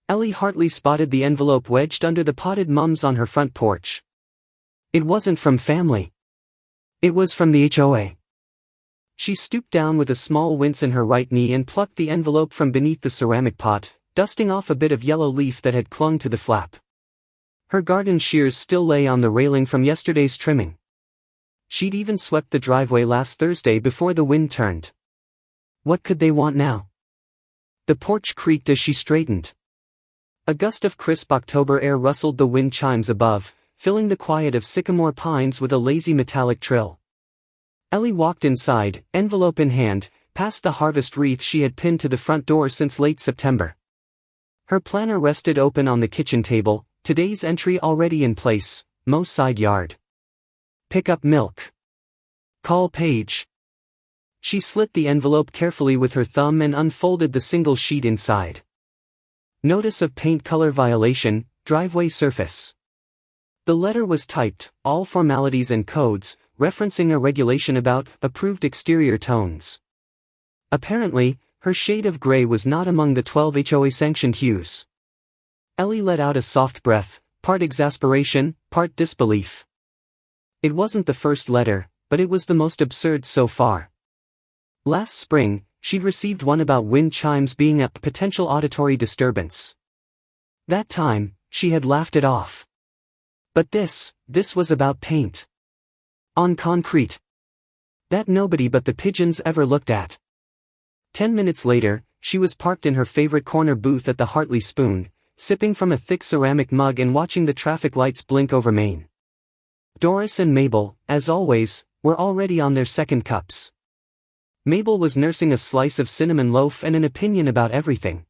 Ellie Hartley spotted the envelope wedged under the potted mums on her front porch. It wasn't from family. It was from the HOA. She stooped down with a small wince in her right knee and plucked the envelope from beneath the ceramic pot, dusting off a bit of yellow leaf that had clung to the flap. Her garden shears still lay on the railing from yesterday's trimming. She'd even swept the driveway last Thursday before the wind turned. What could they want now? The porch creaked as she straightened. A gust of crisp October air rustled the wind chimes above, filling the quiet of sycamore pines with a lazy metallic trill. Ellie walked inside, envelope in hand, past the harvest wreath she had pinned to the front door since late September. Her planner rested open on the kitchen table, today's entry already in place: mow side yard. Pick up milk. Call Paige. She slit the envelope carefully with her thumb and unfolded the single sheet inside. Notice of paint color violation, driveway surface. The letter was typed, all formalities and codes, referencing a regulation about approved exterior tones. Apparently, her shade of gray was not among the 12 HOA-sanctioned hues. Ellie let out a soft breath, part exasperation, part disbelief. It wasn't the first letter, but it was the most absurd so far. Last spring, she'd received one about wind chimes being a potential auditory disturbance. That time, she had laughed it off. But this was about paint. On concrete. That nobody but the pigeons ever looked at. 10 minutes later, she was parked in her favorite corner booth at the Hartley Spoon, sipping from a thick ceramic mug and watching the traffic lights blink over Main. Doris and Mabel, as always, were already on their second cups. Mabel was nursing a slice of cinnamon loaf and an opinion about everything.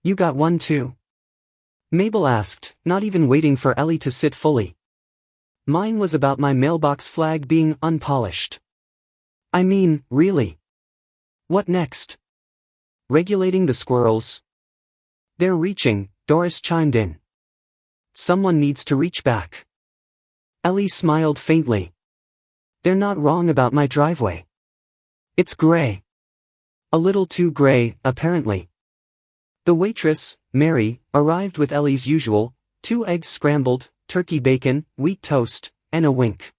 "You got one too?" Mabel asked, not even waiting for Ellie to sit fully. "Mine was about my mailbox flag being unpolished." "I mean, really? What next?" "Regulating the squirrels." "They're reaching," Doris chimed in. "Someone needs to reach back." Ellie smiled faintly. "They're not wrong about my driveway. It's gray. A little too gray, apparently." The waitress, Mary, arrived with Ellie's usual, 2 eggs scrambled, turkey bacon, wheat toast, and a wink.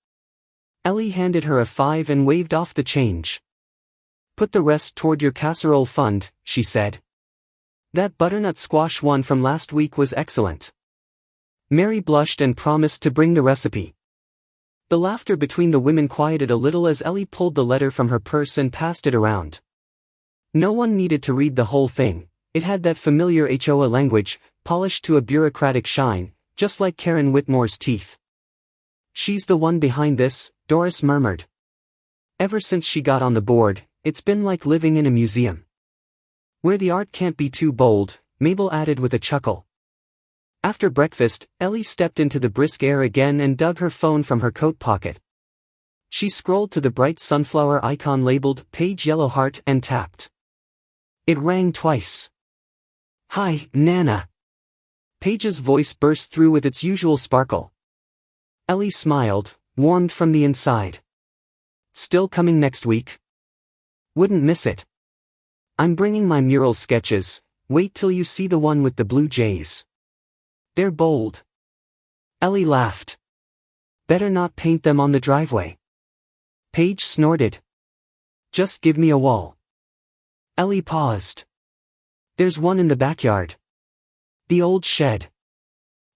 Ellie handed her a 5 and waved off the change. "Put the rest toward your casserole fund," she said. "That butternut squash one from last week was excellent." Mary blushed and promised to bring the recipe. The laughter between the women quieted a little as Ellie pulled the letter from her purse and passed it around. No one needed to read the whole thing. It had that familiar HOA language, polished to a bureaucratic shine, just like Karen Whitmore's teeth. "She's the one behind this," Doris murmured. "Ever since she got on the board, it's been like living in a museum." "Where the art can't be too bold," Mabel added with a chuckle. After breakfast, Ellie stepped into the brisk air again and dug her phone from her coat pocket. She scrolled to the bright sunflower icon labeled Page Yellow Heart and tapped. It rang twice. "Hi, Nana." Paige's voice burst through with its usual sparkle. Ellie smiled, warmed from the inside. "Still coming next week?" "Wouldn't miss it. I'm bringing my mural sketches, wait till you see the one with the blue jays. They're bold." Ellie laughed. "Better not paint them on the driveway." Paige snorted. "Just give me a wall." Ellie paused. "There's one in the backyard. The old shed.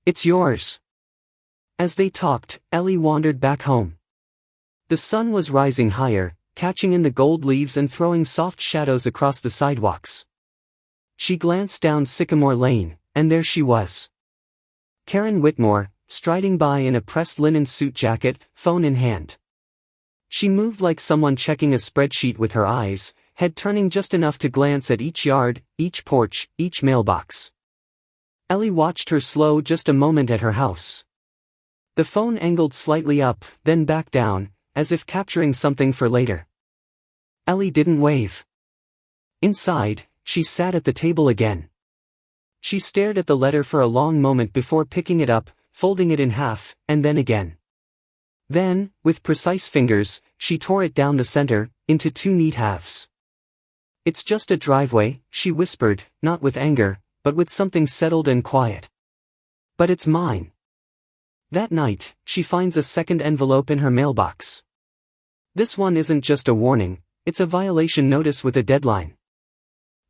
It's yours." As they talked, Ellie wandered back home. The sun was rising higher, catching in the gold leaves and throwing soft shadows across the sidewalks. She glanced down Sycamore Lane, and there she was. Karen Whitmore, striding by in a pressed linen suit jacket, phone in hand. She moved like someone checking a spreadsheet with her eyes, head turning just enough to glance at each yard, each porch, each mailbox. Ellie watched her slow just a moment at her house. The phone angled slightly up, then back down, as if capturing something for later. Ellie didn't wave. Inside, she sat at the table again. She stared at the letter for a long moment before picking it up, folding it in half, and then again. Then, with precise fingers, she tore it down the center, into 2 neat halves. "It's just a driveway," she whispered, not with anger, but with something settled and quiet. But it's mine. That night, she finds a second envelope in her mailbox. This one isn't just a warning, it's a violation notice with a deadline.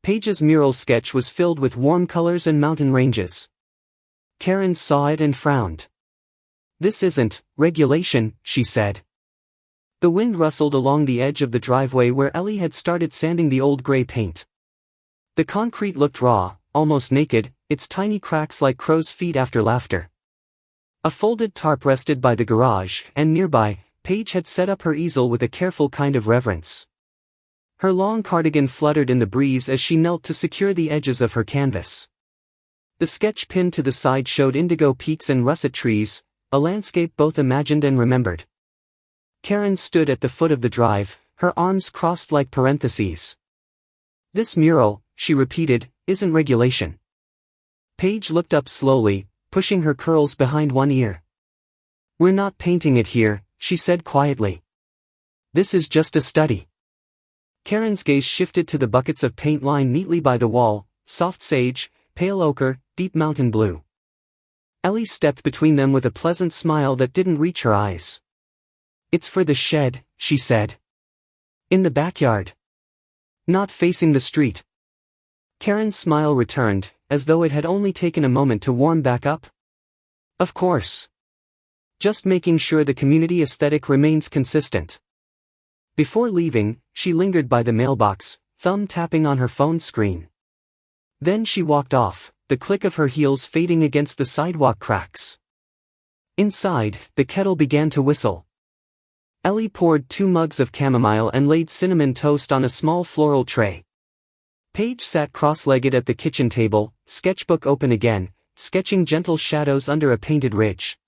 Paige's mural sketch was filled with warm colors and mountain ranges. Karen saw it and frowned. "This isn't regulation," she said. The wind rustled along the edge of the driveway where Ellie had started sanding the old gray paint. The concrete looked raw, almost naked, its tiny cracks like crow's feet after laughter. A folded tarp rested by the garage, and nearby, Paige had set up her easel with a careful kind of reverence. Her long cardigan fluttered in the breeze as she knelt to secure the edges of her canvas. The sketch pinned to the side showed indigo peaks and russet trees, a landscape both imagined and remembered. Karen stood at the foot of the drive, her arms crossed like parentheses. "This mural," she repeated, "isn't regulation." Paige looked up slowly, pushing her curls behind one ear. "We're not painting it here," she said quietly. "This is just a study." Karen's gaze shifted to the buckets of paint lined neatly by the wall, soft sage, pale ochre, deep mountain blue. Ellie stepped between them with a pleasant smile that didn't reach her eyes. "It's for the shed," she said. "In the backyard. Not facing the street." Karen's smile returned, as though it had only taken a moment to warm back up. "Of course. Just making sure the community aesthetic remains consistent." Before leaving, she lingered by the mailbox, thumb tapping on her phone screen. Then she walked off, the click of her heels fading against the sidewalk cracks. Inside, the kettle began to whistle. Ellie poured 2 mugs of chamomile and laid cinnamon toast on a small floral tray. Paige sat cross-legged at the kitchen table, sketchbook open again, sketching gentle shadows under a painted ridge.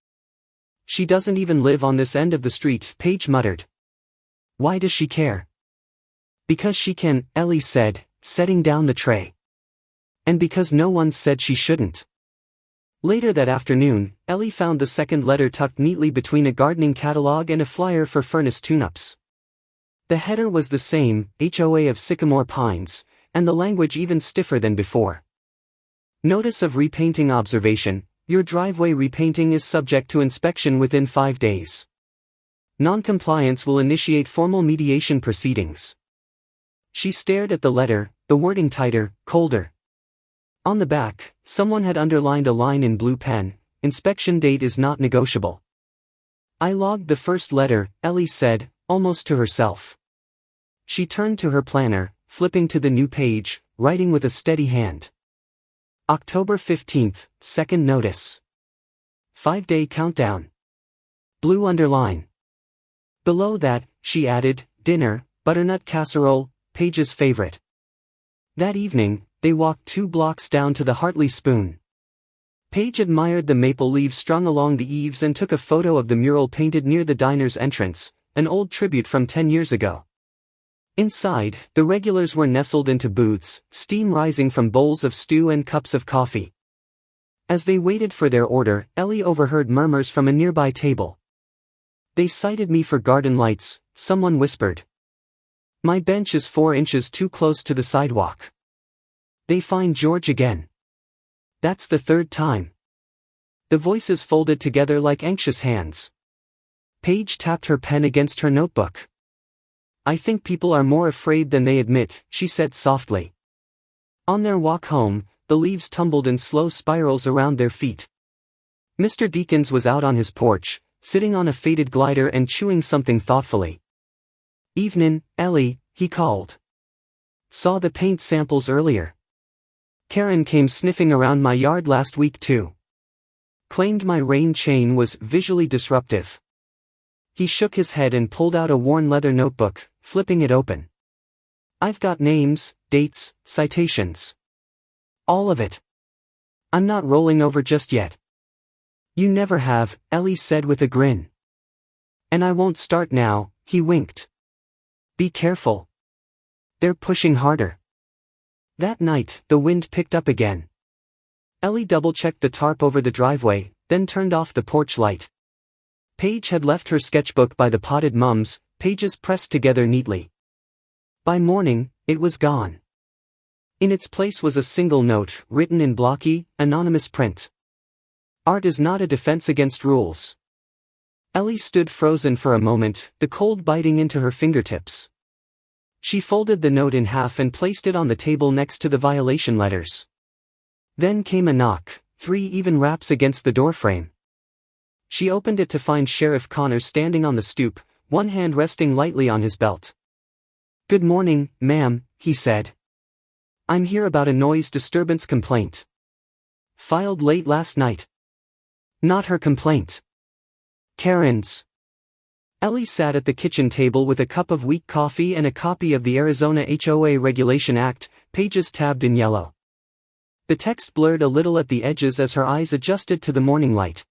"She doesn't even live on this end of the street," Paige muttered. "Why does she care?" "Because she can," Ellie said, setting down the tray. "And because no one said she shouldn't." Later that afternoon, Ellie found the second letter tucked neatly between a gardening catalog and a flyer for furnace tune-ups. The header was the same, HOA of Sycamore Pines, and the language even stiffer than before. "Notice of repainting observation, your driveway repainting is subject to inspection within 5 days. Non-compliance will initiate formal mediation proceedings." She stared at the letter, the wording tighter, colder. On the back, someone had underlined a line in blue pen, "Inspection date is not negotiable." "I logged the first letter," Ellie said, almost to herself. She turned to her planner, flipping to the new page, writing with a steady hand. October 15th, second notice. 5-day countdown. Blue underline. Below that, she added, dinner, butternut casserole, Paige's favorite. That evening, they walked 2 blocks down to the Hartley Spoon. Paige admired the maple leaves strung along the eaves and took a photo of the mural painted near the diner's entrance, an old tribute from 10 years ago. Inside, the regulars were nestled into booths, steam rising from bowls of stew and cups of coffee. As they waited for their order, Ellie overheard murmurs from a nearby table. "They cited me for garden lights," someone whispered. "My bench is 4 inches too close to the sidewalk. They fined George again. That's the 3rd time." The voices folded together like anxious hands. Paige tapped her pen against her notebook. "I think people are more afraid than they admit," she said softly. On their walk home, the leaves tumbled in slow spirals around their feet. Mr. Deakins was out on his porch, sitting on a faded glider and chewing something thoughtfully. "Evenin', Ellie," he called. "Saw the paint samples earlier. Karen came sniffing around my yard last week too. Claimed my rain chain was visually disruptive." He shook his head and pulled out a worn leather notebook, flipping it open. "I've got names, dates, citations. All of it. I'm not rolling over just yet." "You never have," Ellie said with a grin. "And I won't start now," he winked. "Be careful. They're pushing harder." That night, the wind picked up again. Ellie double-checked the tarp over the driveway, then turned off the porch light. Paige had left her sketchbook by the potted mums, pages pressed together neatly. By morning, it was gone. In its place was a single note, written in blocky, anonymous print. Art is not a defense against rules. Ellie stood frozen for a moment, the cold biting into her fingertips. She folded the note in half and placed it on the table next to the violation letters. Then came a knock, 3 even raps against the doorframe. She opened it to find Sheriff Connors standing on the stoop, one hand resting lightly on his belt. "Good morning, ma'am," he said. "I'm here about a noise disturbance complaint. Filed late last night." Not her complaint. Karen's. Ellie sat at the kitchen table with a cup of weak coffee and a copy of the Arizona HOA Regulation Act, pages tabbed in yellow. The text blurred a little at the edges as her eyes adjusted to the morning light.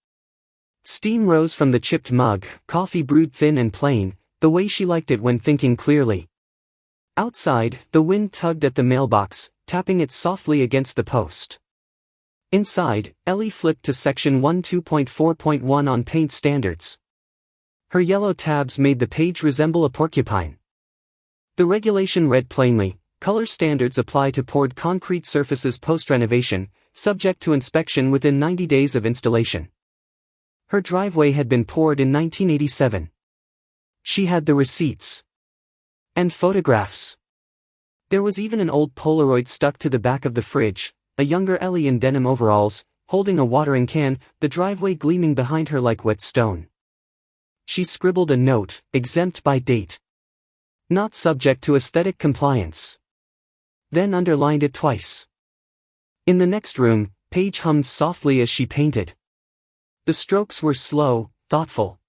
Steam rose from the chipped mug, coffee brewed thin and plain, the way she liked it when thinking clearly. Outside, the wind tugged at the mailbox, tapping it softly against the post. Inside, Ellie flipped to section 12.4.1 on paint standards. Her yellow tabs made the page resemble a porcupine. The regulation read plainly, "Color standards apply to poured concrete surfaces post-renovation, subject to inspection within 90 days of installation." Her driveway had been poured in 1987. She had the receipts. And photographs. There was even an old Polaroid stuck to the back of the fridge, a younger Ellie in denim overalls, holding a watering can, the driveway gleaming behind her like wet stone. She scribbled a note, exempt by date. Not subject to aesthetic compliance. Then underlined it twice. In the next room, Paige hummed softly as she painted. The strokes were slow, thoughtful.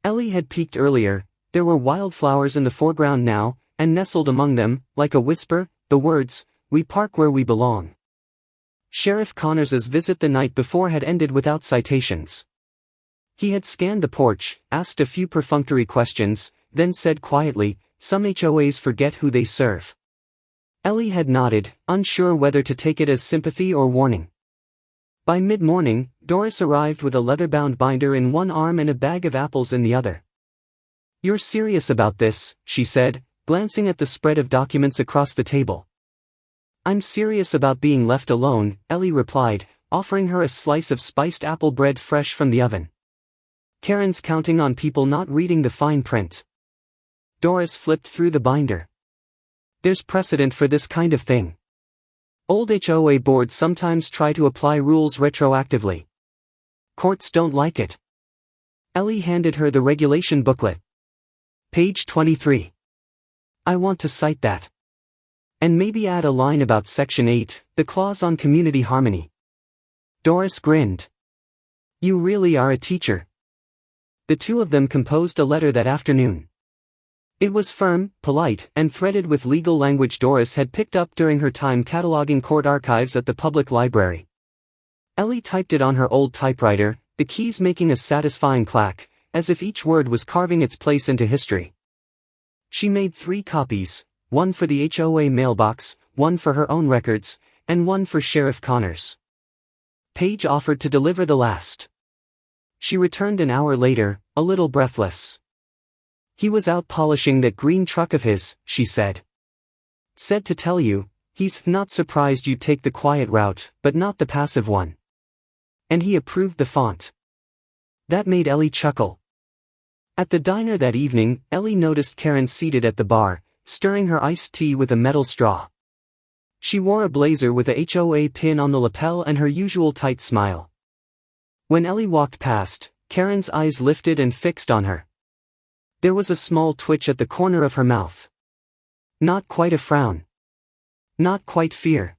Ellie had peeked earlier, there were wildflowers in the foreground now, and nestled among them, like a whisper, the words, "We park where we belong." Sheriff Connors's visit the night before had ended without citations. He had scanned the porch, asked a few perfunctory questions, then said quietly, "Some HOAs forget who they serve." Ellie had nodded, unsure whether to take it as sympathy or warning. By mid-morning, Doris arrived with a leather-bound binder in one arm and a bag of apples in the other. "You're serious about this," she said, glancing at the spread of documents across the table. "I'm serious about being left alone," Ellie replied, offering her a slice of spiced apple bread fresh from the oven. "Karen's counting on people not reading the fine print." Doris flipped through the binder. "There's precedent for this kind of thing. Old HOA boards sometimes try to apply rules retroactively. Courts don't like it." Ellie handed her the regulation booklet. Page 23. "I want to cite that. And maybe add a line about Section 8, the clause on community harmony." Doris grinned. "You really are a teacher." The two of them composed a letter that afternoon. It was firm, polite, and threaded with legal language Doris had picked up during her time cataloging court archives at the public library. Ellie typed it on her old typewriter, the keys making a satisfying clack, as if each word was carving its place into history. She made 3 copies, one for the HOA mailbox, one for her own records, and one for Sheriff Connors. Paige offered to deliver the last. She returned an hour later, a little breathless. "He was out polishing that green truck of his," she said. "Said to tell you, he's not surprised you'd take the quiet route, but not the passive one. And he approved the font." That made Ellie chuckle. At the diner that evening, Ellie noticed Karen seated at the bar, stirring her iced tea with a metal straw. She wore a blazer with a HOA pin on the lapel and her usual tight smile. When Ellie walked past, Karen's eyes lifted and fixed on her. There was a small twitch at the corner of her mouth. Not quite a frown. Not quite fear.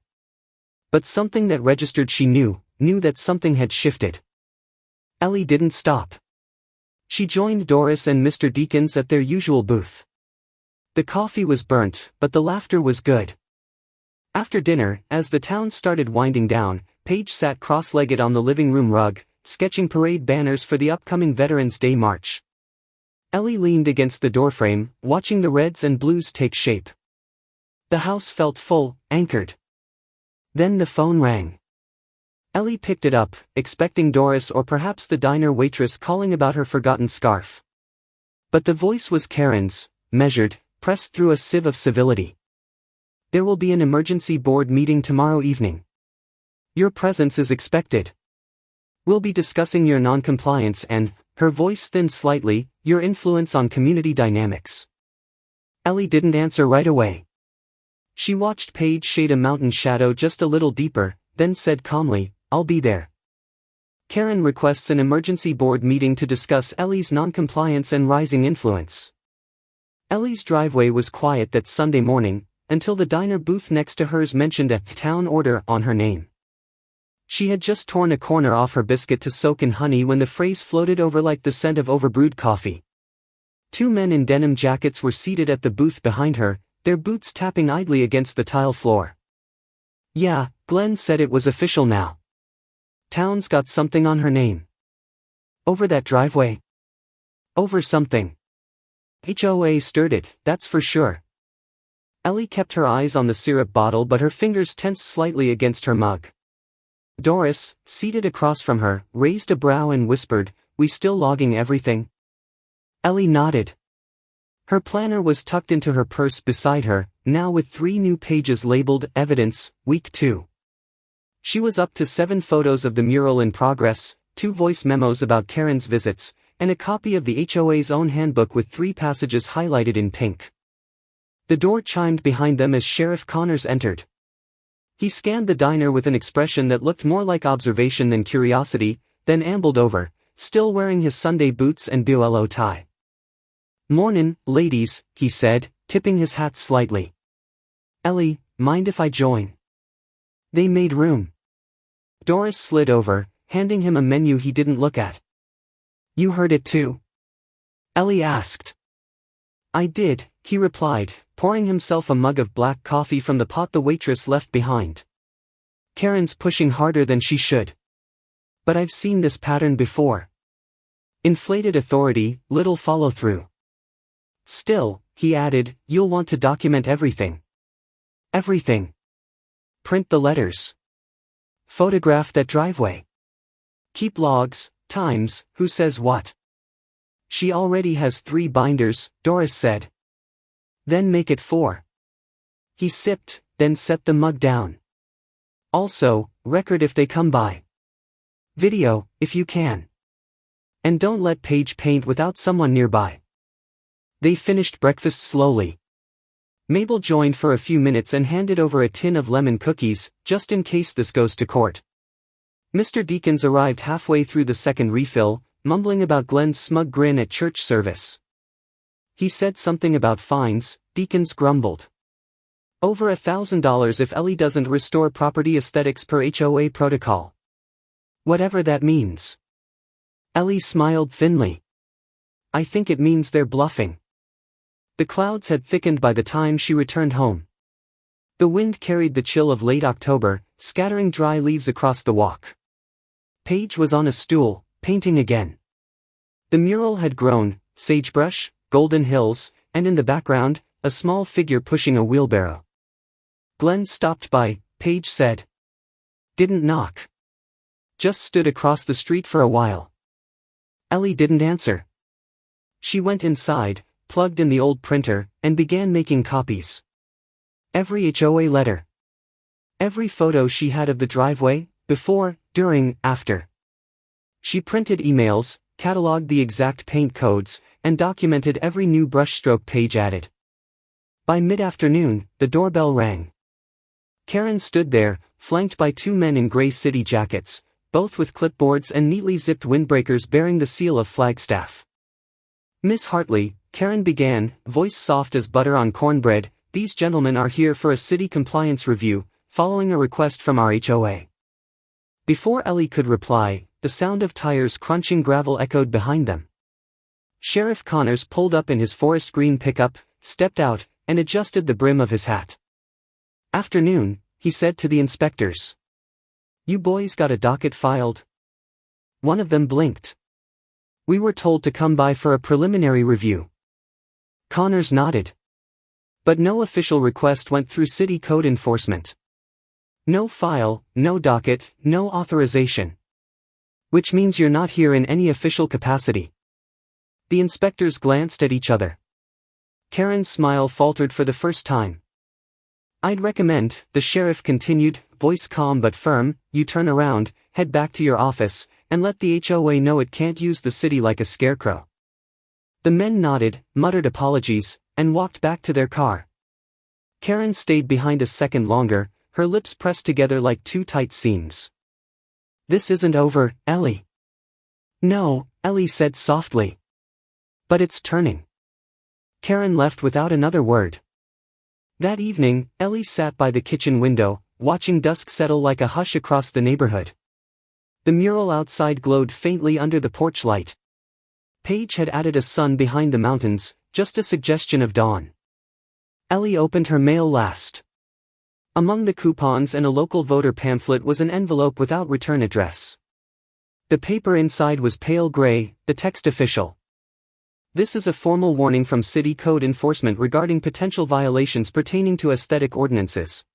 But something that registered. She knew that something had shifted. Ellie didn't stop. She joined Doris and Mr. Deakins at their usual booth. The coffee was burnt, but the laughter was good. After dinner, as the town started winding down, Paige sat cross-legged on the living room rug, sketching parade banners for the upcoming Veterans Day March. Ellie leaned against the doorframe, watching the reds and blues take shape. The house felt full, anchored. Then the phone rang. Ellie picked it up, expecting Doris or perhaps the diner waitress calling about her forgotten scarf. But the voice was Karen's, measured, pressed through a sieve of civility. There will be an emergency board meeting tomorrow evening. Your presence is expected. We'll be discussing your non-compliance and, her voice thinned slightly, your influence on community dynamics. Ellie didn't answer right away. She watched Paige shade a mountain shadow just a little deeper, then said calmly, I'll be there. Karen requests an emergency board meeting to discuss Ellie's non-compliance and rising influence. Ellie's driveway was quiet that Sunday morning, until the diner booth next to hers mentioned a town order on her name. She had just torn a corner off her biscuit to soak in honey when the phrase floated over like the scent of overbrewed coffee. Two men in denim jackets were seated at the booth behind her, their boots tapping idly against the tile floor. Yeah, Glenn said it was official now. Town's got something on her name. Over that driveway? Over something. HOA stirred it, that's for sure. Ellie kept her eyes on the syrup bottle but her fingers tensed slightly against her mug. Doris, seated across from her, raised a brow and whispered, We still logging everything? Ellie nodded. Her planner was tucked into her purse beside her, now with 3 new pages labeled Evidence, Week 2. She was up to 7 photos of the mural in progress, 2 voice memos about Karen's visits, and a copy of the HOA's own handbook with 3 passages highlighted in pink. The door chimed behind them as Sheriff Connors entered. He scanned the diner with an expression that looked more like observation than curiosity, then ambled over, still wearing his Sunday boots and BOLO tie. Mornin', ladies, he said, tipping his hat slightly. Ellie, mind if I join? They made room. Doris slid over, handing him a menu he didn't look at. You heard it too? Ellie asked. I did, he replied, pouring himself a mug of black coffee from the pot the waitress left behind. Karen's pushing harder than she should. But I've seen this pattern before. Inflated authority, little follow-through. Still, he added, you'll want to document everything. Everything. Print the letters. Photograph that driveway. Keep logs, times, who says what. She already has 3 binders, Doris said. Then make it 4. He sipped, then set the mug down. Also, record if they come by. Video, if you can. And don't let Paige paint without someone nearby. They finished breakfast slowly. Mabel joined for a few minutes and handed over a tin of lemon cookies, just in case this goes to court. Mr. Deakins arrived halfway through the second refill, mumbling about Glenn's smug grin at church service. He said something about fines, Deakins grumbled. Over $1,000 if Ellie doesn't restore property aesthetics per HOA protocol. Whatever that means. Ellie smiled thinly. I think it means they're bluffing. The clouds had thickened by the time she returned home. The wind carried the chill of late October, scattering dry leaves across the walk. Paige was on a stool, painting again. The mural had grown, sagebrush, golden hills, and in the background, a small figure pushing a wheelbarrow. Glenn stopped by, Paige said. Didn't knock. Just stood across the street for a while. Ellie didn't answer. She went inside, plugged in the old printer, and began making copies. Every HOA letter. Every photo she had of the driveway, before, during, after. She printed emails, cataloged the exact paint codes, and documented every new brushstroke Paige added. By mid-afternoon, the doorbell rang. Karen stood there, flanked by 2 men in gray city jackets, both with clipboards and neatly zipped windbreakers bearing the seal of Flagstaff. Miss Hartley, Karen began, voice soft as butter on cornbread, these gentlemen are here for a city compliance review, following a request from our HOA. Before Ellie could reply, the sound of tires crunching gravel echoed behind them. Sheriff Connors pulled up in his forest green pickup, stepped out, and adjusted the brim of his hat. Afternoon, he said to the inspectors. You boys got a docket filed? One of them blinked. We were told to come by for a preliminary review. Connors nodded. But no official request went through city code enforcement. No file, no docket, no authorization. Which means you're not here in any official capacity. The inspectors glanced at each other. Karen's smile faltered for the first time. I'd recommend, the sheriff continued, voice calm but firm, you turn around, head back to your office, and let the HOA know it can't use the city like a scarecrow. The men nodded, muttered apologies, and walked back to their car. Karen stayed behind a second longer, her lips pressed together like two tight seams. This isn't over, Ellie. No, Ellie said softly. But it's turning. Karen left without another word. That evening, Ellie sat by the kitchen window, watching dusk settle like a hush across the neighborhood. The mural outside glowed faintly under the porch light. Paige had added a sun behind the mountains, just a suggestion of dawn. Ellie opened her mail last. Among the coupons and a local voter pamphlet was an envelope without return address. The paper inside was pale gray, the text official. This is a formal warning from City Code Enforcement regarding potential violations pertaining to aesthetic ordinances.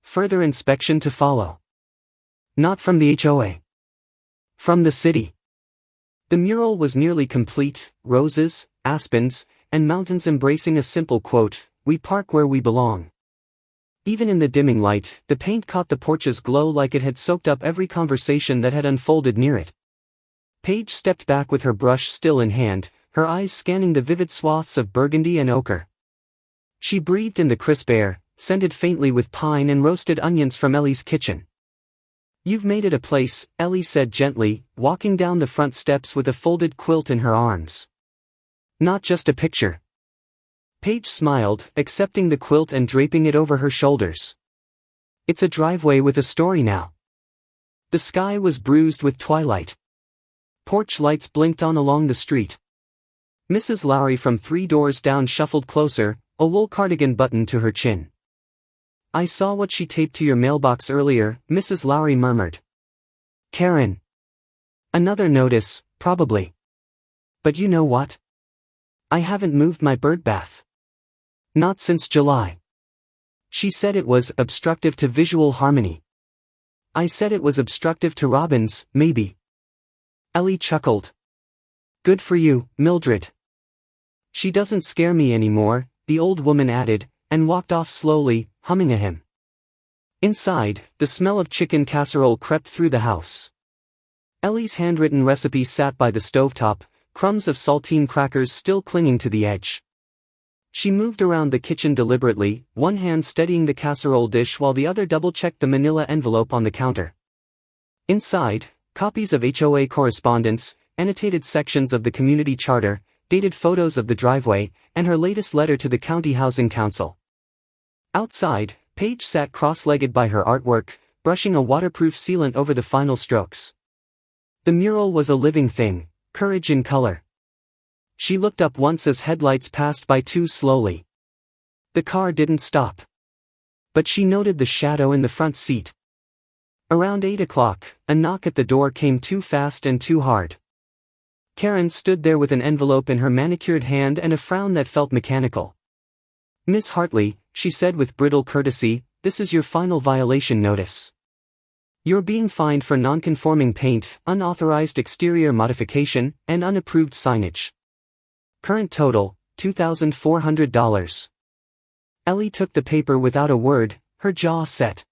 Further inspection to follow. Not from the HOA. From the city. The mural was nearly complete, roses, aspens, and mountains embracing a simple quote, "We park where we belong." Even in the dimming light, the paint caught the porch's glow like it had soaked up every conversation that had unfolded near it. Paige stepped back with her brush still in hand, her eyes scanning the vivid swaths of burgundy and ochre. She breathed in the crisp air, scented faintly with pine and roasted onions from Ellie's kitchen. "You've made it a place," Ellie said gently, walking down the front steps with a folded quilt in her arms. "Not just a picture." Paige smiled, accepting the quilt and draping it over her shoulders. "It's a driveway with a story now." The sky was bruised with twilight. Porch lights blinked on along the street. Mrs. Lowry from 3 doors down shuffled closer, a wool cardigan buttoned to her chin. "I saw what she taped to your mailbox earlier," Mrs. Lowry murmured. "Karen. Another notice, probably. But you know what? I haven't moved my birdbath. Not since July." She said it was obstructive to visual harmony. I said it was obstructive to robins, maybe. Ellie chuckled. "Good for you, Mildred." "She doesn't scare me anymore," the old woman added, and walked off slowly, humming a hymn. Inside, the smell of chicken casserole crept through the house. Ellie's handwritten recipe sat by the stovetop, crumbs of saltine crackers still clinging to the edge. She moved around the kitchen deliberately, one hand steadying the casserole dish while the other double-checked the manila envelope on the counter. Inside, copies of HOA correspondence, annotated sections of the community charter, dated photos of the driveway, and her latest letter to the county housing council. Outside, Paige sat cross-legged by her artwork, brushing a waterproof sealant over the final strokes. The mural was a living thing, courage in color. She looked up once as headlights passed by too slowly. The car didn't stop. But she noted the shadow in the front seat. Around 8 o'clock, a knock at the door came too fast and too hard. Karen stood there with an envelope in her manicured hand and a frown that felt mechanical. "Miss Hartley," she said with brittle courtesy, "this is your final violation notice. You're being fined for non-conforming paint, unauthorized exterior modification, and unapproved signage. Current total, $2,400. Ellie took the paper without a word, her jaw set.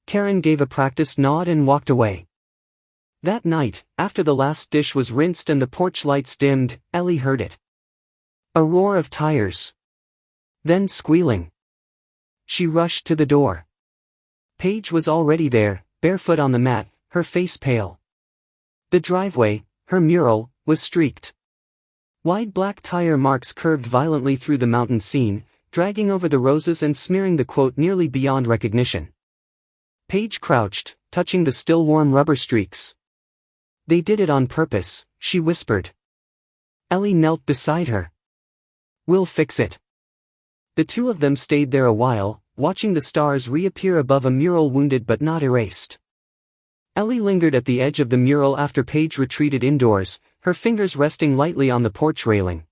Karen gave a practiced nod and walked away. That night, after the last dish was rinsed and the porch lights dimmed, Ellie heard it. A roar of tires. Then squealing. She rushed to the door. Paige was already there, barefoot on the mat, her face pale. The driveway, her mural, was streaked. Wide black tire marks curved violently through the mountain scene, dragging over the roses and smearing the quote nearly beyond recognition. Paige crouched, touching the still warm rubber streaks. "They did it on purpose," she whispered. Ellie knelt beside her. "We'll fix it." The two of them stayed there a while, watching the stars reappear above a mural wounded but not erased. Ellie lingered at the edge of the mural after Paige retreated indoors, her fingers resting lightly on the porch railing.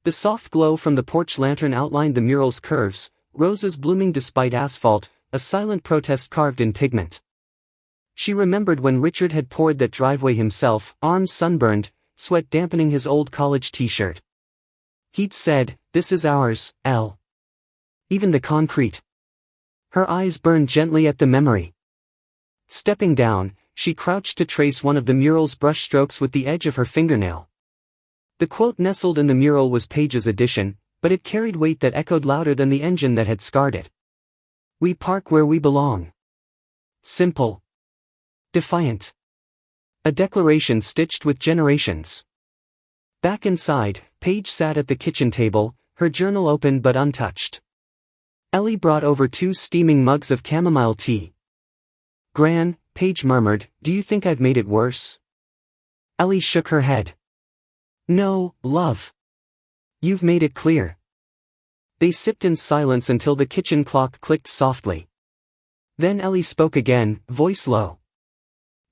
The soft glow from the porch lantern outlined the mural's curves, roses blooming despite asphalt, a silent protest carved in pigment. She remembered when Richard had poured that driveway himself, arms sunburned, sweat dampening his old college t-shirt. He'd said, "This is ours, Elle. Even the concrete." Her eyes burned gently at the memory. Stepping down, she crouched to trace one of the mural's brushstrokes with the edge of her fingernail. The quote nestled in the mural was Page's addition, but it carried weight that echoed louder than the engine that had scarred it. "We park where we belong." Simple. Defiant. A declaration stitched with generations. Back inside, Paige sat at the kitchen table, her journal open but untouched. Ellie brought over 2 steaming mugs of chamomile tea. "Gran," Paige murmured, "do you think I've made it worse?" Ellie shook her head. "No, love. You've made it clear." They sipped in silence until the kitchen clock clicked softly. Then Ellie spoke again, voice low.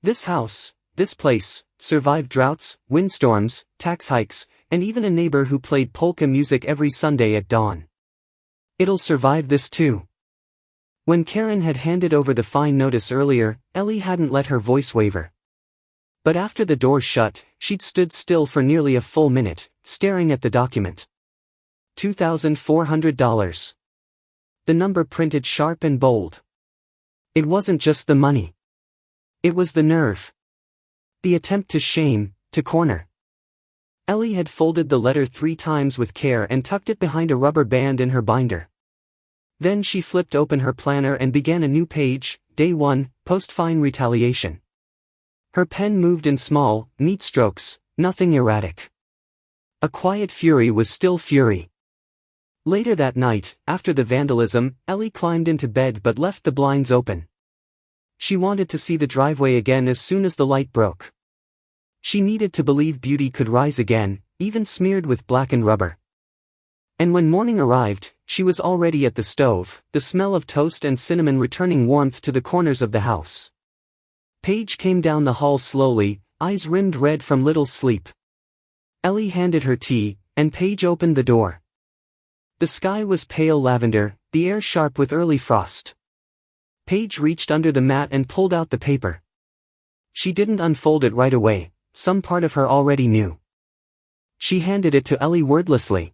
"This house, this place, survived droughts, windstorms, tax hikes, and even a neighbor who played polka music every Sunday at dawn. It'll survive this too." When Karen had handed over the fine notice earlier, Ellie hadn't let her voice waver. But after the door shut, she'd stood still for nearly a full minute, staring at the document. $2,400. The number printed sharp and bold. It wasn't just the money. It was the nerve. The attempt to shame, to corner. Ellie had folded the letter 3 times with care and tucked it behind a rubber band in her binder. Then she flipped open her planner and began a new page, Day 1, Post-Fine Retaliation. Her pen moved in small, neat strokes, nothing erratic. A quiet fury was still fury. Later that night, after the vandalism, Ellie climbed into bed but left the blinds open. She wanted to see the driveway again as soon as the light broke. She needed to believe beauty could rise again, even smeared with blackened rubber. And when morning arrived, she was already at the stove, the smell of toast and cinnamon returning warmth to the corners of the house. Paige came down the hall slowly, eyes rimmed red from little sleep. Ellie handed her tea, and Paige opened the door. The sky was pale lavender, the air sharp with early frost. Paige reached under the mat and pulled out the paper. She didn't unfold it right away, some part of her already knew. She handed it to Ellie wordlessly.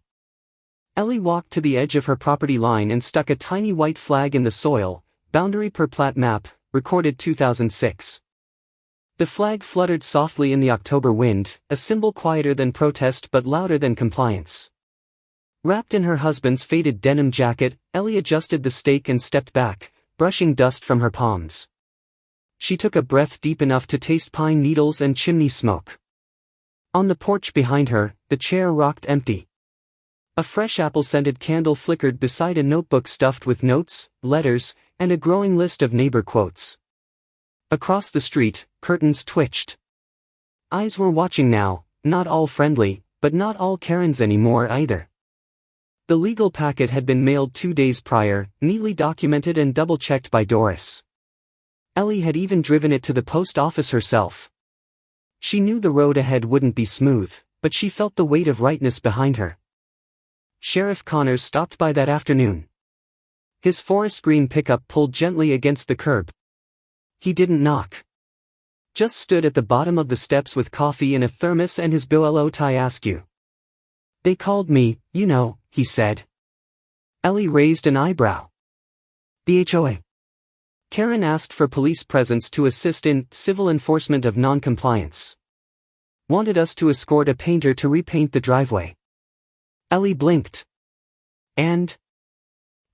Ellie walked to the edge of her property line and stuck a tiny white flag in the soil, boundary per plat map, recorded 2006. The flag fluttered softly in the October wind, a symbol quieter than protest but louder than compliance. Wrapped in her husband's faded denim jacket, Ellie adjusted the stake and stepped back, brushing dust from her palms. She took a breath deep enough to taste pine needles and chimney smoke. On the porch behind her, the chair rocked empty. A fresh apple-scented candle flickered beside a notebook stuffed with notes, letters, and a growing list of neighbor quotes. Across the street, curtains twitched. Eyes were watching now, not all friendly, but not all Karens anymore either. The legal packet had been mailed 2 days prior, neatly documented and double-checked by Doris. Ellie had even driven it to the post office herself. She knew the road ahead wouldn't be smooth, but she felt the weight of rightness behind her. Sheriff Connors stopped by that afternoon. His forest green pickup pulled gently against the curb. He didn't knock. Just stood at the bottom of the steps with coffee in a thermos and his BOLO tie askew. "They called me, you know," he said. Ellie raised an eyebrow. "The HOA." Karen asked for police presence to assist in civil enforcement of non-compliance. "Wanted us to escort a painter to repaint the driveway." Ellie blinked. "And?"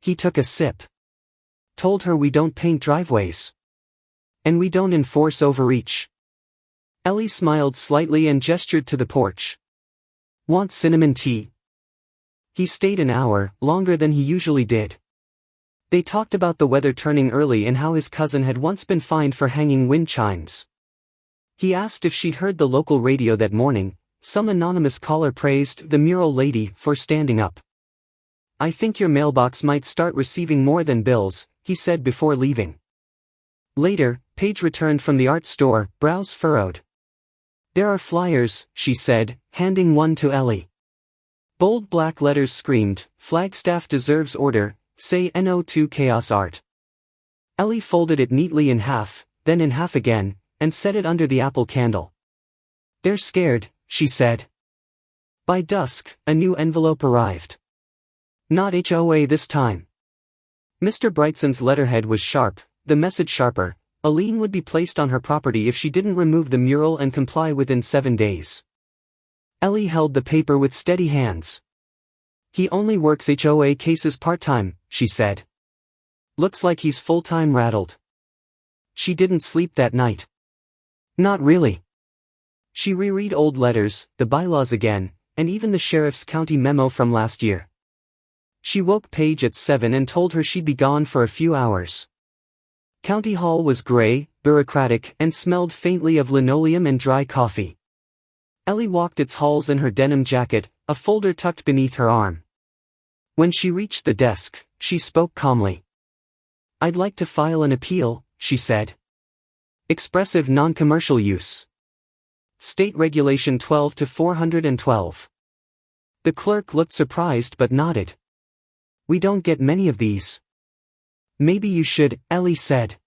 He took a sip. "Told her we don't paint driveways. And we don't enforce overreach." Ellie smiled slightly and gestured to the porch. "Want cinnamon tea?" He stayed an hour, longer than he usually did. They talked about the weather turning early and how his cousin had once been fined for hanging wind chimes. He asked if she'd heard the local radio that morning. Some anonymous caller praised the mural lady for standing up. "I think your mailbox might start receiving more than bills," he said before leaving. Later, Paige returned from the art store, brows furrowed. "There are flyers," she said, handing one to Ellie. Bold black letters screamed, "Flagstaff deserves order, say no to chaos art." Ellie folded it neatly in half, then in half again, and set it under the apple candle. "They're scared," she said. By dusk, a new envelope arrived. Not HOA this time. Mr. Brightson's letterhead was sharp, the message sharper. A lien would be placed on her property if she didn't remove the mural and comply within 7 days. Ellie held the paper with steady hands. "He only works HOA cases part-time," she said. "Looks like he's full-time rattled." She didn't sleep that night. Not really. She reread old letters, the bylaws again, and even the sheriff's county memo from last year. She woke Paige at 7 and told her she'd be gone for a few hours. County Hall was gray, bureaucratic, and smelled faintly of linoleum and dry coffee. Ellie walked its halls in her denim jacket, a folder tucked beneath her arm. When she reached the desk, she spoke calmly. "I'd like to file an appeal," she said. "Expressive non-commercial use. State Regulation 12-412. The clerk looked surprised but nodded. "We don't get many of these." "Maybe you should," Ellie said.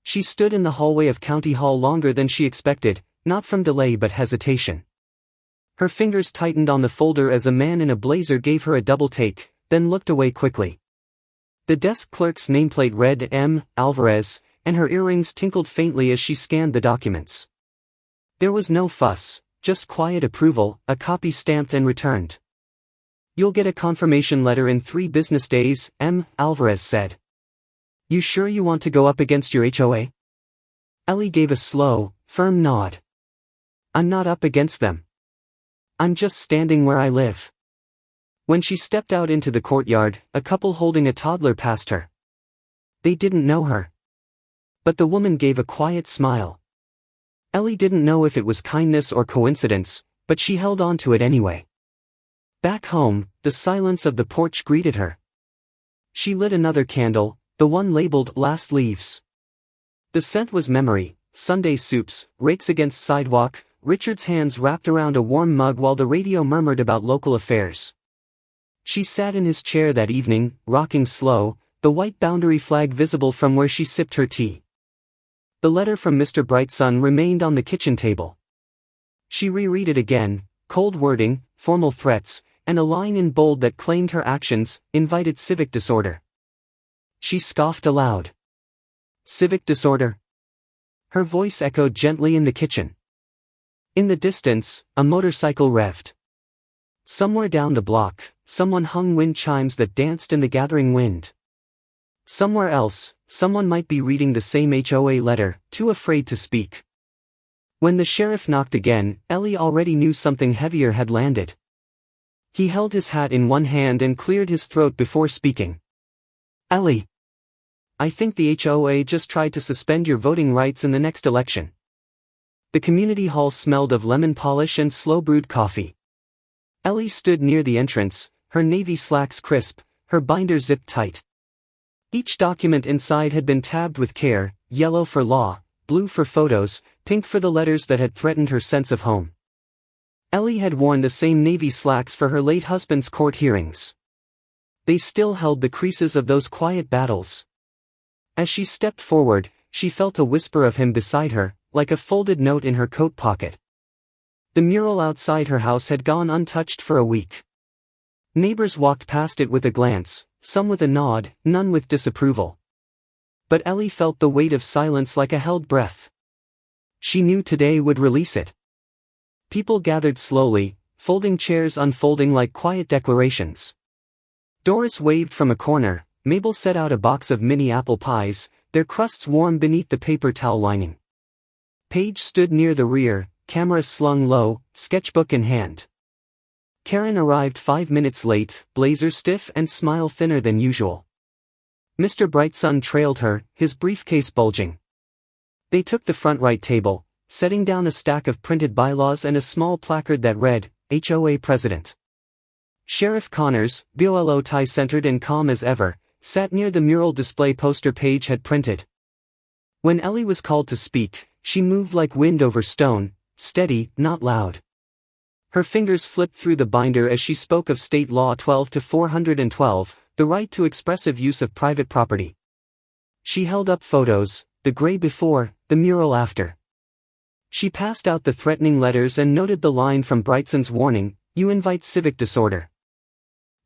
She stood in the hallway of County Hall longer than she expected, not from delay but hesitation. Her fingers tightened on the folder as a man in a blazer gave her a double take, then looked away quickly. The desk clerk's nameplate read M. Alvarez, and her earrings tinkled faintly as she scanned the documents. There was no fuss, just quiet approval, a copy stamped and returned. "You'll get a confirmation letter in 3 business days," M. Alvarez said. "You sure you want to go up against your HOA?" Ellie gave a slow, firm nod. "I'm not up against them. I'm just standing where I live." When she stepped out into the courtyard, a couple holding a toddler passed her. They didn't know her. But the woman gave a quiet smile. Ellie didn't know if it was kindness or coincidence, but she held on to it anyway. Back home, the silence of the porch greeted her. She lit another candle, the one labeled Last Leaves. The scent was memory, Sunday soups, rakes against sidewalk, Richard's hands wrapped around a warm mug while the radio murmured about local affairs. She sat in his chair that evening, rocking slow, the white boundary flag visible from where she sipped her tea. The letter from Mr. Brightson remained on the kitchen table. She reread it again, cold wording, formal threats, and a line in bold that claimed her actions, invited civic disorder. She scoffed aloud. Civic disorder? Her voice echoed gently in the kitchen. In the distance, a motorcycle revved. Somewhere down the block, someone hung wind chimes that danced in the gathering wind. Somewhere else, someone might be reading the same HOA letter, too afraid to speak. When the sheriff knocked again, Ellie already knew something heavier had landed. He held his hat in one hand and cleared his throat before speaking. "Ellie. I think the HOA just tried to suspend your voting rights in the next election." The community hall smelled of lemon polish and slow-brewed coffee. Ellie stood near the entrance, her navy slacks crisp, her binder zipped tight. Each document inside had been tabbed with care, yellow for law, blue for photos, pink for the letters that had threatened her sense of home. Ellie had worn the same navy slacks for her late husband's court hearings. They still held the creases of those quiet battles. As she stepped forward, she felt a whisper of him beside her, like a folded note in her coat pocket. The mural outside her house had gone untouched for a week. Neighbors walked past it with a glance, some with a nod, none with disapproval. But Ellie felt the weight of silence like a held breath. She knew today would release it. People gathered slowly, folding chairs unfolding like quiet declarations. Doris waved from a corner, Mabel set out a box of mini apple pies, their crusts warm beneath the paper towel lining. Paige stood near the rear, camera slung low, sketchbook in hand. Karen arrived 5 minutes late, blazer stiff and smile thinner than usual. Mr. Brightson trailed her, his briefcase bulging. They took the front right table, setting down a stack of printed bylaws and a small placard that read, HOA President. Sheriff Connors, BOLO tie-centered and calm as ever, sat near the mural display poster Paige had printed. When Ellie was called to speak, she moved like wind over stone, steady, not loud. Her fingers flipped through the binder as she spoke of State Law 12-412, the right to expressive use of private property. She held up photos, the gray before, the mural after. She passed out the threatening letters and noted the line from Brightson's warning, "You invite civic disorder."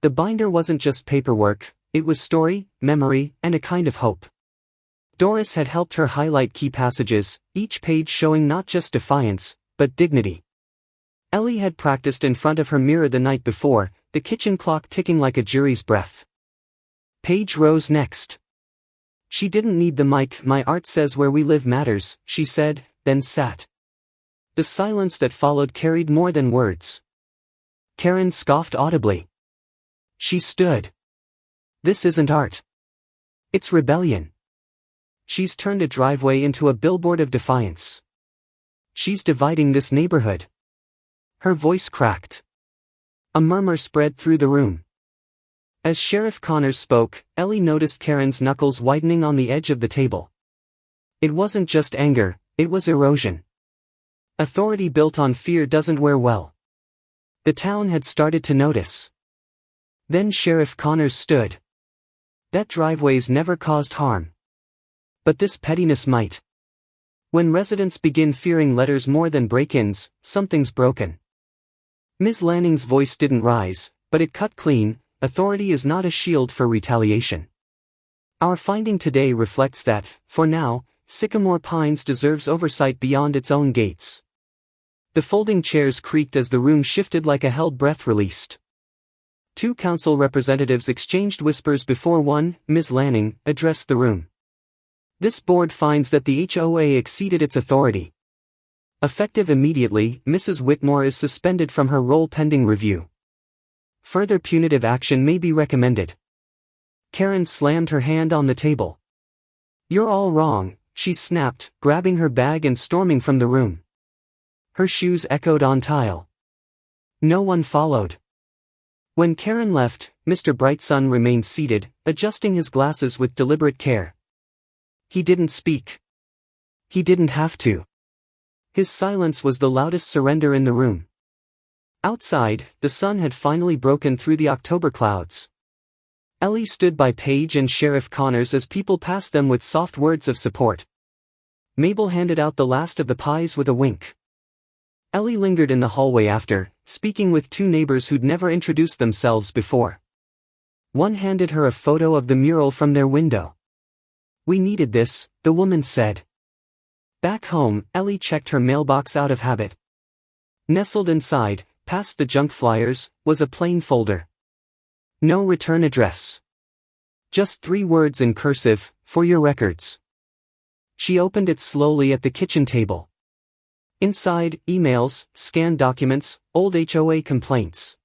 The binder wasn't just paperwork, It was story, memory, and a kind of hope. Doris had helped her highlight key passages, each page showing not just defiance, but dignity. Ellie had practiced in front of her mirror the night before, the kitchen clock ticking like a jury's breath. Paige rose next. She didn't need the mic. "My art says where we live matters," she said, then sat. The silence that followed carried more than words. Karen scoffed audibly. She stood. "This isn't art. It's rebellion. She's turned a driveway into a billboard of defiance. She's dividing this neighborhood." Her voice cracked. A murmur spread through the room. As Sheriff Connors spoke, Ellie noticed Karen's knuckles widening on the edge of the table. It wasn't just anger, it was erosion. Authority built on fear doesn't wear well. The town had started to notice. Then Sheriff Connors stood. "That driveway's never caused harm. But this pettiness might. When residents begin fearing letters more than break-ins, something's broken." Ms. Lanning's voice didn't rise, but it cut clean. Authority is not a shield for retaliation. Our finding today reflects that, for now, Sycamore Pines deserves oversight beyond its own gates. The folding chairs creaked as the room shifted like a held breath released. Two council representatives exchanged whispers before one, Ms. Lanning, addressed the room. "This board finds that the HOA exceeded its authority. Effective immediately, Mrs. Whitmore is suspended from her role pending review. Further punitive action may be recommended." Karen slammed her hand on the table. "You're all wrong," she snapped, grabbing her bag and storming from the room. Her shoes echoed on tile. No one followed. When Karen left, Mr. Brightson remained seated, adjusting his glasses with deliberate care. He didn't speak. He didn't have to. His silence was the loudest surrender in the room. Outside, the sun had finally broken through the October clouds. Ellie stood by Paige and Sheriff Connors as people passed them with soft words of support. Mabel handed out the last of the pies with a wink. Ellie lingered in the hallway after, speaking with two neighbors who'd never introduced themselves before. One handed her a photo of the mural from their window. "We needed this," the woman said. Back home, Ellie checked her mailbox out of habit. Nestled inside, past the junk flyers, was a plain folder. No return address. Just 3 words in cursive, "For your records." She opened it slowly at the kitchen table. Inside, emails, scanned documents, old HOA complaints.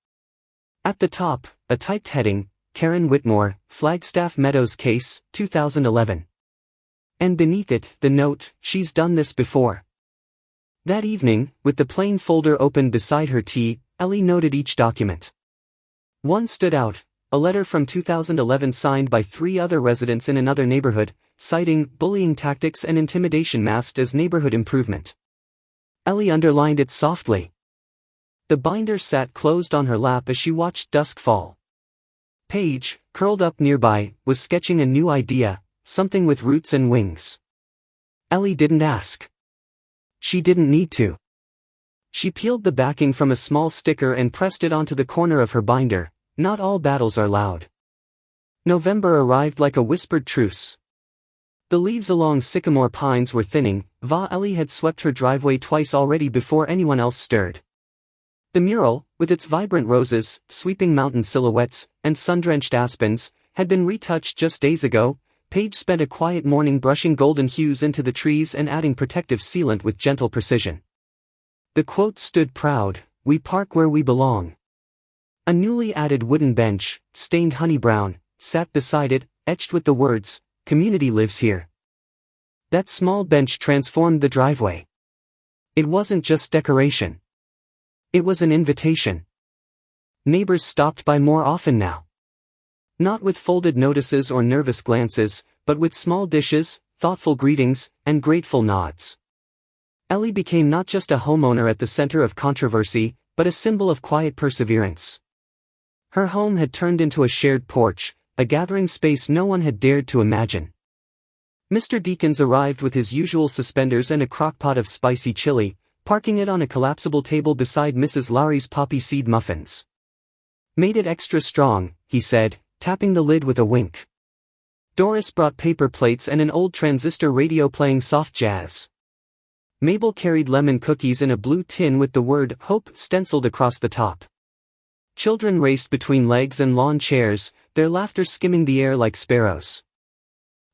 At the top, a typed heading, "Karen Whitmore, Flagstaff Meadows Case, 2011. And beneath it, the note, "She's done this before." That evening, with the plain folder open beside her tea, Ellie noted each document. One stood out, a letter from 2011 signed by 3 other residents in another neighborhood, citing bullying tactics and intimidation masked as neighborhood improvement. Ellie underlined it softly. The binder sat closed on her lap as she watched dusk fall. Paige, curled up nearby, was sketching a new idea, something with roots and wings. Ellie didn't ask. She didn't need to. She peeled the backing from a small sticker and pressed it onto the corner of her binder. Not all battles are loud. November arrived like a whispered truce. The leaves along Sycamore Pines were thinning. Ellie had swept her driveway twice already before anyone else stirred. The mural, with its vibrant roses, sweeping mountain silhouettes, and sun-drenched aspens, had been retouched just days ago. Paige spent a quiet morning brushing golden hues into the trees and adding protective sealant with gentle precision. The quote stood proud, "We park where we belong." A newly added wooden bench, stained honey brown, sat beside it, etched with the words, "Community lives here." That small bench transformed the driveway. It wasn't just decoration. It was an invitation. Neighbors stopped by more often now. Not with folded notices or nervous glances, but with small dishes, thoughtful greetings, and grateful nods. Ellie became not just a homeowner at the center of controversy, but a symbol of quiet perseverance. Her home had turned into a shared porch, a gathering space no one had dared to imagine. Mr. Deakins arrived with his usual suspenders and a crockpot of spicy chili, parking it on a collapsible table beside Mrs. Lowry's poppy seed muffins. "Made it extra strong," he said, tapping the lid with a wink. Doris brought paper plates and an old transistor radio playing soft jazz. Mabel carried lemon cookies in a blue tin with the word "Hope" stenciled across the top. Children raced between legs and lawn chairs, their laughter skimming the air like sparrows.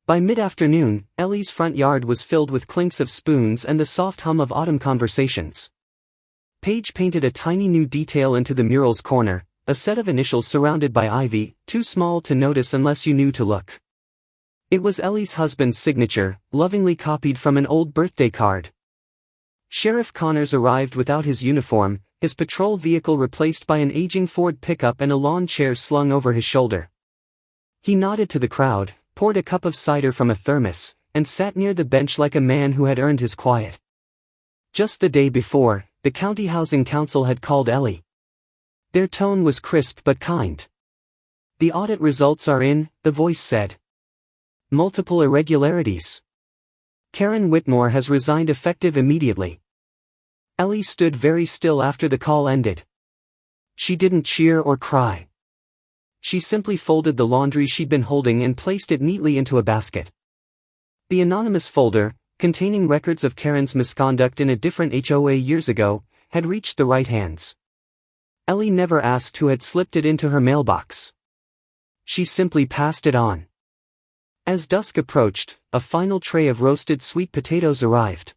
By mid-afternoon, Ellie's front yard was filled with clinks of spoons and the soft hum of autumn conversations. Paige painted a tiny new detail into the mural's corner, a set of initials surrounded by ivy, too small to notice unless you knew to look. It was Ellie's husband's signature, lovingly copied from an old birthday card. Sheriff Connors arrived without his uniform, his patrol vehicle replaced by an aging Ford pickup and a lawn chair slung over his shoulder. He nodded to the crowd, poured a cup of cider from a thermos, and sat near the bench like a man who had earned his quiet. Just the day before, the county housing council had called Ellie. Their tone was crisp but kind. "The audit results are in," the voice said. "Multiple irregularities. Karen Whitmore has resigned effective immediately." Ellie stood very still after the call ended. She didn't cheer or cry. She simply folded the laundry she'd been holding and placed it neatly into a basket. The anonymous folder, containing records of Karen's misconduct in a different HOA years ago, had reached the right hands. Ellie never asked who had slipped it into her mailbox. She simply passed it on. As dusk approached, a final tray of roasted sweet potatoes arrived.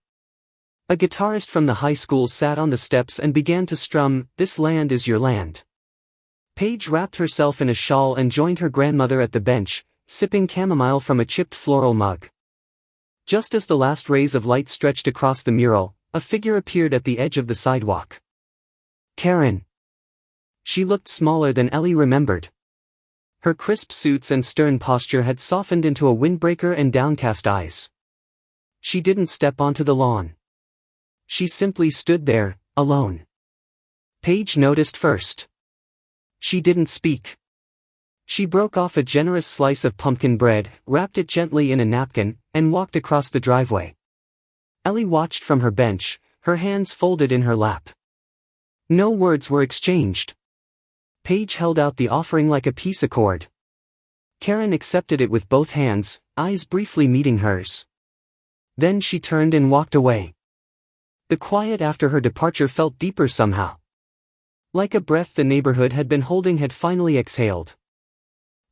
A guitarist from the high school sat on the steps and began to strum, "This Land Is Your Land." Paige wrapped herself in a shawl and joined her grandmother at the bench, sipping chamomile from a chipped floral mug. Just as the last rays of light stretched across the mural, a figure appeared at the edge of the sidewalk. Karen. She looked smaller than Ellie remembered. Her crisp suits and stern posture had softened into a windbreaker and downcast eyes. She didn't step onto the lawn. She simply stood there, alone. Paige noticed first. She didn't speak. She broke off a generous slice of pumpkin bread, wrapped it gently in a napkin, and walked across the driveway. Ellie watched from her bench, her hands folded in her lap. No words were exchanged. Paige held out the offering like a peace accord. Karen accepted it with both hands, eyes briefly meeting hers. Then she turned and walked away. The quiet after her departure felt deeper somehow. Like a breath the neighborhood had been holding had finally exhaled.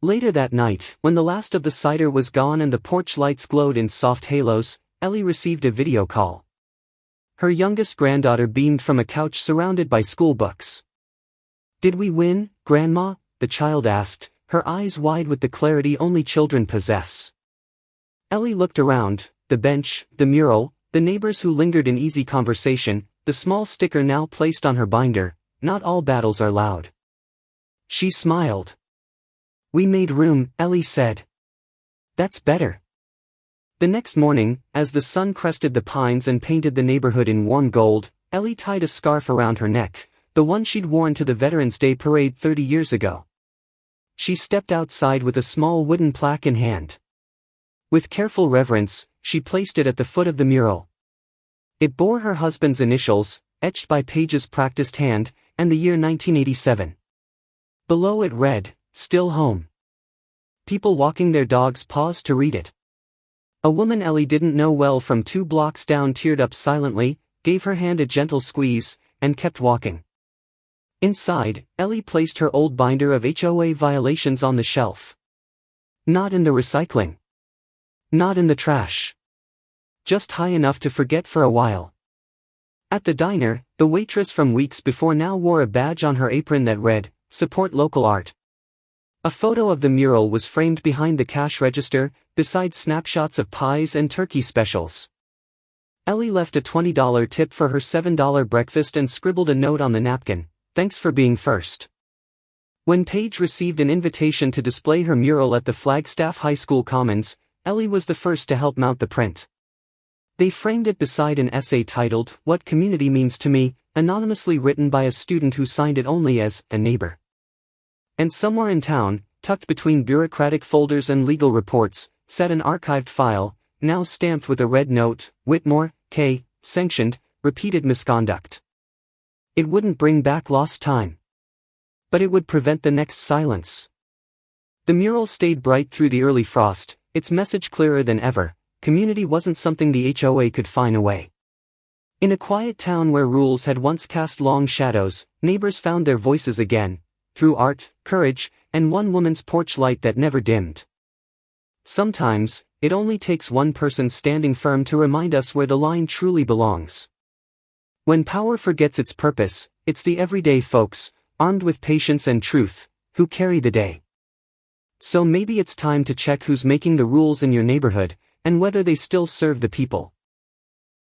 Later that night, when the last of the cider was gone and the porch lights glowed in soft halos, Ellie received a video call. Her youngest granddaughter beamed from a couch surrounded by school books. "Did we win, Grandma?" the child asked, her eyes wide with the clarity only children possess. Ellie looked around, the bench, the mural, the neighbors who lingered in easy conversation, the small sticker now placed on her binder, "Not all battles are loud." She smiled. "We made room," Ellie said. "That's better." The next morning, as the sun crested the pines and painted the neighborhood in warm gold, Ellie tied a scarf around her neck, the one she'd worn to the Veterans Day parade 30 years ago. She stepped outside with a small wooden plaque in hand. With careful reverence, she placed it at the foot of the mural. It bore her husband's initials, etched by Paige's practiced hand, and the year 1987. Below it read, "Still home." People walking their dogs paused to read it. A woman Ellie didn't know well from 2 blocks down teared up silently, gave her hand a gentle squeeze, and kept walking. Inside, Ellie placed her old binder of HOA violations on the shelf. Not in the recycling. Not in the trash. Just high enough to forget for a while. At the diner, the waitress from weeks before now wore a badge on her apron that read, "Support local art." A photo of the mural was framed behind the cash register, beside snapshots of pies and turkey specials. Ellie left a $20 tip for her $7 breakfast and scribbled a note on the napkin, "Thanks for being first." When Paige received an invitation to display her mural at the Flagstaff High School Commons, Ellie was the first to help mount the print. They framed it beside an essay titled, "What Community Means to Me," anonymously written by a student who signed it only as a neighbor. And somewhere in town, tucked between bureaucratic folders and legal reports, sat an archived file, now stamped with a red note, "Whitmore, K. Sanctioned, repeated misconduct." It wouldn't bring back lost time. But it would prevent the next silence. The mural stayed bright through the early frost, its message clearer than ever: community wasn't something the HOA could fine away. In a quiet town where rules had once cast long shadows, neighbors found their voices again, through art, courage, and one woman's porch light that never dimmed. Sometimes, it only takes one person standing firm to remind us where the line truly belongs. When power forgets its purpose, it's the everyday folks, armed with patience and truth, who carry the day. So maybe it's time to check who's making the rules in your neighborhood, and whether they still serve the people.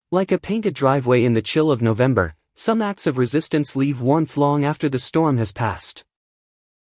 Like a painted driveway in the chill of November, some acts of resistance leave warmth long after the storm has passed.